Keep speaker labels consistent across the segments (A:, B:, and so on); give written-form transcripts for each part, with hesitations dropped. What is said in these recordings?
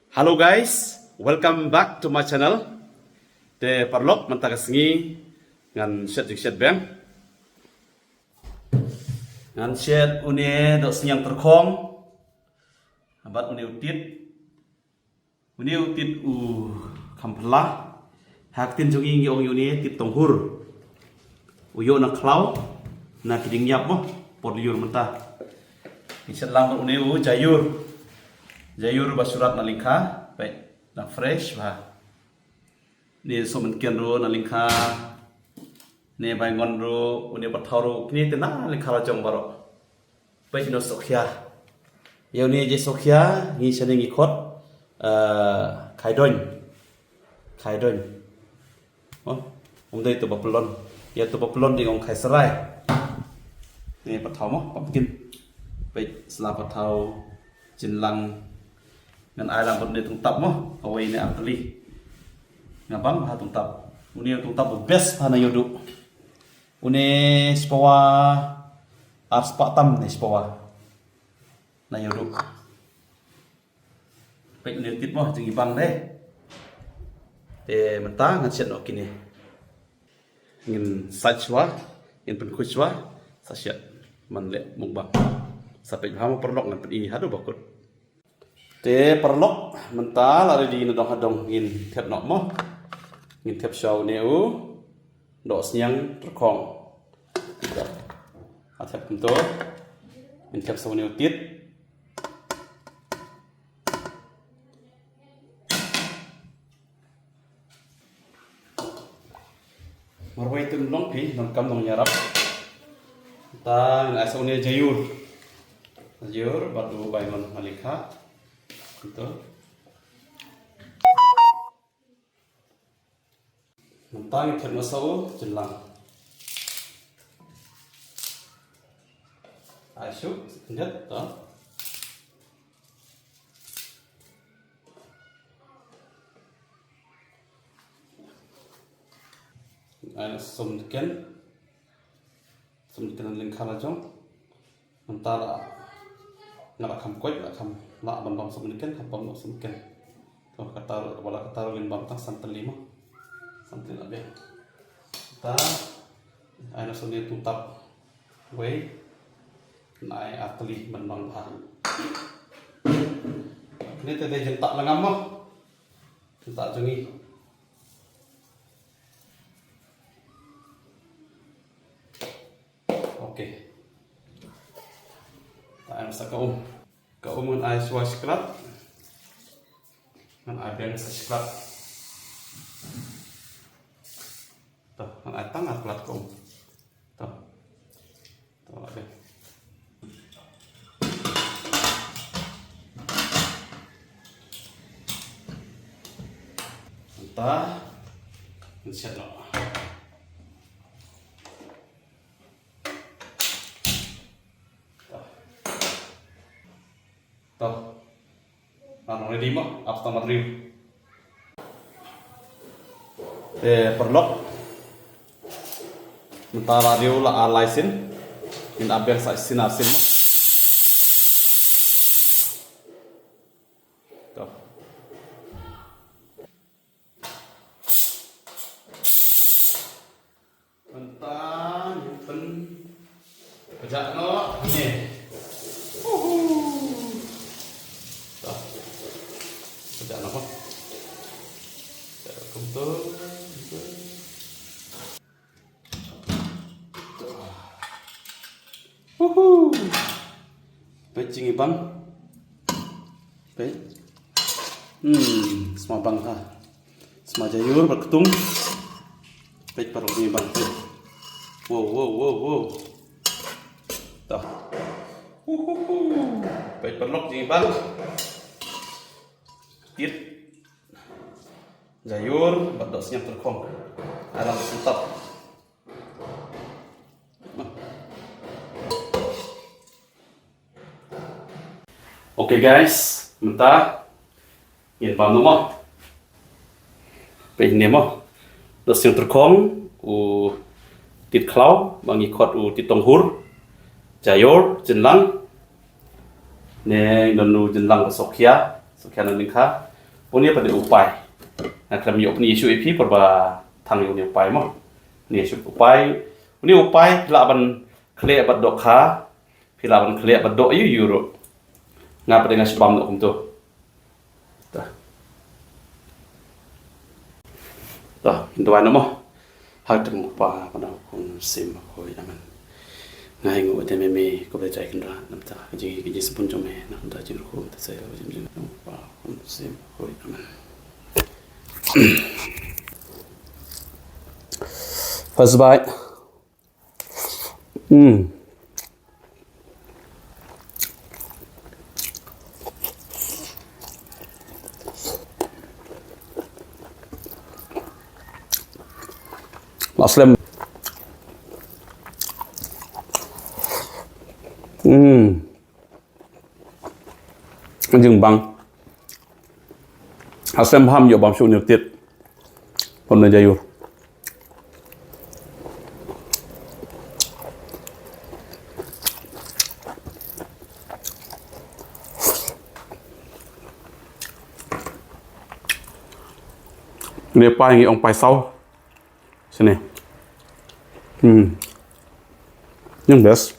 A: Hello guys, welcome back to my channel. Te parlok mantagasengi ngan Shet Shet bang. Ngan Shet une dok senyang terkong. Abat une utit kampla. Haktin jongi ngi ong une tit tonghur. Uyo na klau na kiding nyap mo podliur mentah. Shet lang une jayur. Jayur basurat na lingka, baik, na fresh bah. Ni somenkian ro na lingka, ni baingon ro, uni batau ro, ni tena lingka rajong baro. Baik no sokya, yau ni je sokya, ni seni ngikot, kaidon, oh, umdai tu bapelon, ya tu bapelon di ngong kaiserai. Ni batau mo, pamkin, baik selah batau jenlang. Ngan ai lam benda tung tap mo awai ni atli ngabang ha tung tap uni tung tap best ha na yodu uni spawa ars patam ni spawa na yodu pek ni tit mo jeng ibang de mentang ngan Shet no kini ngin sajwa ngin penkuchwa sa Shet man le mukbang sampai ha mo perlok ngan ini hadu bakut te perlok mental ada di nedong hadong ngin thep nok mo ngin thep show neu dok senyang terkong thep kunto ngin thep show neu tit marwai tum long pi nong kam nong nyarap ta ngai show neu jayur batu baimon malika gitu. Mentang ikan masau jelang. Asyuk, lihat toh. Ayo sumdikan lingkar aja. Mentara ngarakam kuat, ngarakam nak bambang sumdikan, bambang sumdikan. Tuh kata limbang tang santel lima, santel lebih. Kita, ayo sumdi tutap, way, naik atli bambang bahan. Ini tadi jentak Lyngngam mah, jentak jongi. Oke. Ayo sa kaum ngan ay suwa sklat ngan ay beng sa sklat toh ngan ay tang sklat kaum toh ada entah insyaallah toh, anu ready mah, after review. Perlok, mentara radio la alaisin, in abel sa sinasin mah. Toh, mentang, pen, pejak no, ni. Tidak apa? Kumpul. Pecing bang. Pec. Semua bang ha. Semua jayur berketung. Pec parok ni bang. Wow. Dah. Pec parok ni bang. Tit jayur badok senyap terkong alam sentap oke guys mentah yin pam mo pe ne mo dok senyap terkong tit klau bangi khot tit tonghur jayur jenlang ne donu jenlang sokya Sokyan lingka พวกนี้เป็นอุปายนะครับมีนี่ช่วยพี่เพราะว่าทางอยู่ในอุปายมั้งนี่ช่วยอุปายวันนี้อุปายละบันเคลียบัดดอกขาพี่ละบันเคลียบัดดอกยูโรงานประเด็นงานฉบับของผมตัวตัวนั้นมั้งหากจะมุปาปนคงซิมคอยมันง่ายงูแต่ไม่ก็ไปใจกันละน้ำตาจริงจริงสปุนจงแม่น้ำตาจริงคงแต่ใจเราจริงๆมุปาคงซิมคอยมันFirst bite. Muslim. Nhưng bằng Muslim ham nhiều bám số nhiều tiết. Còn nơi dây Nếu bài nghĩ ông bài sau Xem này Nhưng best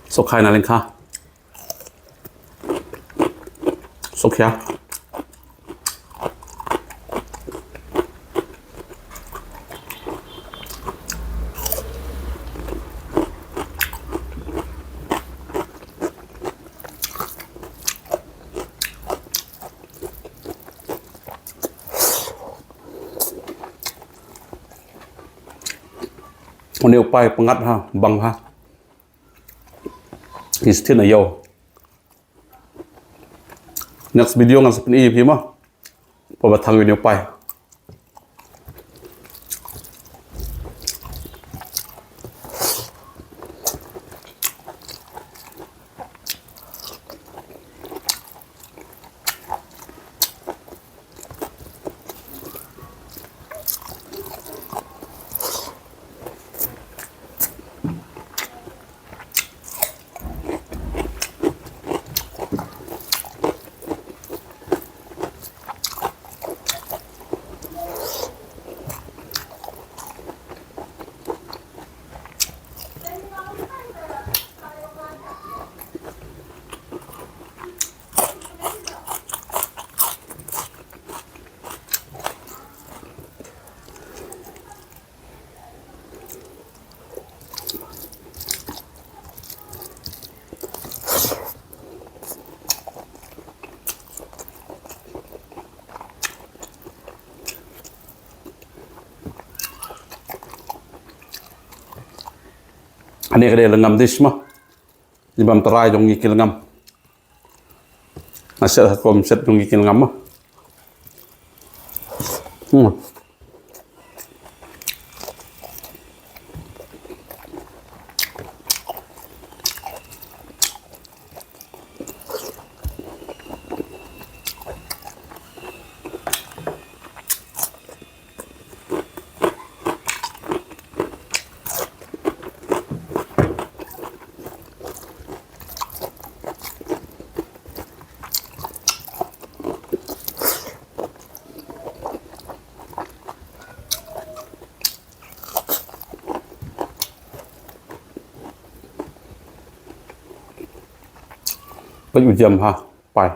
A: Sốc khai nào lên khá Sốc khéo Nếu bài ngắt ha, bằng ha Is thiên này yo. Next video ngan sepen i phim á. Pabat thang video pai. Anh ấy cái đây là ngầm dish mà nhưng mà try trong cái ngầm mà sẽ còn sẽ trong cái ngầm mà Bánh dầm ha, phải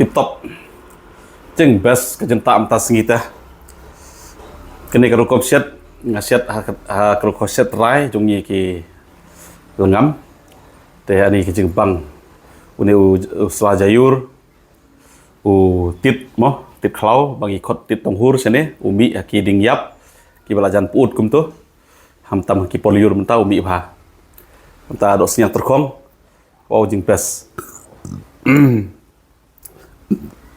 A: tip top chừng best cái chân tạm ta ngita cái này cái Rukom Shet Shet Rukom Shet Tynrai chung như cái Lyngngam thì anh cái chừng bằng uni selajayur tit mo tit klau bagi kot tit tonghur sene umi ki dingyap ki balajan puut kum tu hamtam ki poliur menta umi bha menta dok siang terkong wow jing best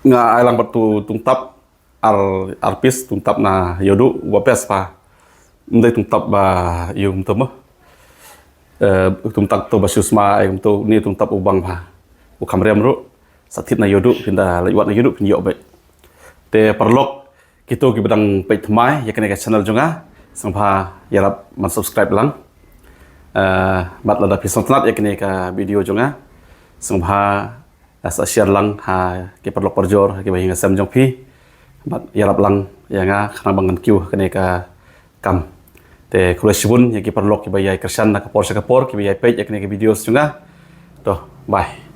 A: nga ailang batu tungtap arpis tungtap na yodu wapes pa ndai tungtap ba yum to mo tungtap to basusma ai to ni tungtap ubang pa u kamrem ru satit na yodu pinda lewat na yodu pin yo be te perlok kito ki bedang page thmai ya kene ka channel jonga sangpha yarap man subscribe lang mat lada pisong tanat ya kene ka video jonga sangpha asa share lang ha ke perlok perjor ke bahinga sam jong pi mat yarap lang ya nga khana bangan kiu kene ka kam te kulesibun ya ki perlok ki bayai kersan na kapor sa kapor ki bayai page ya kene ka videos jonga to bye.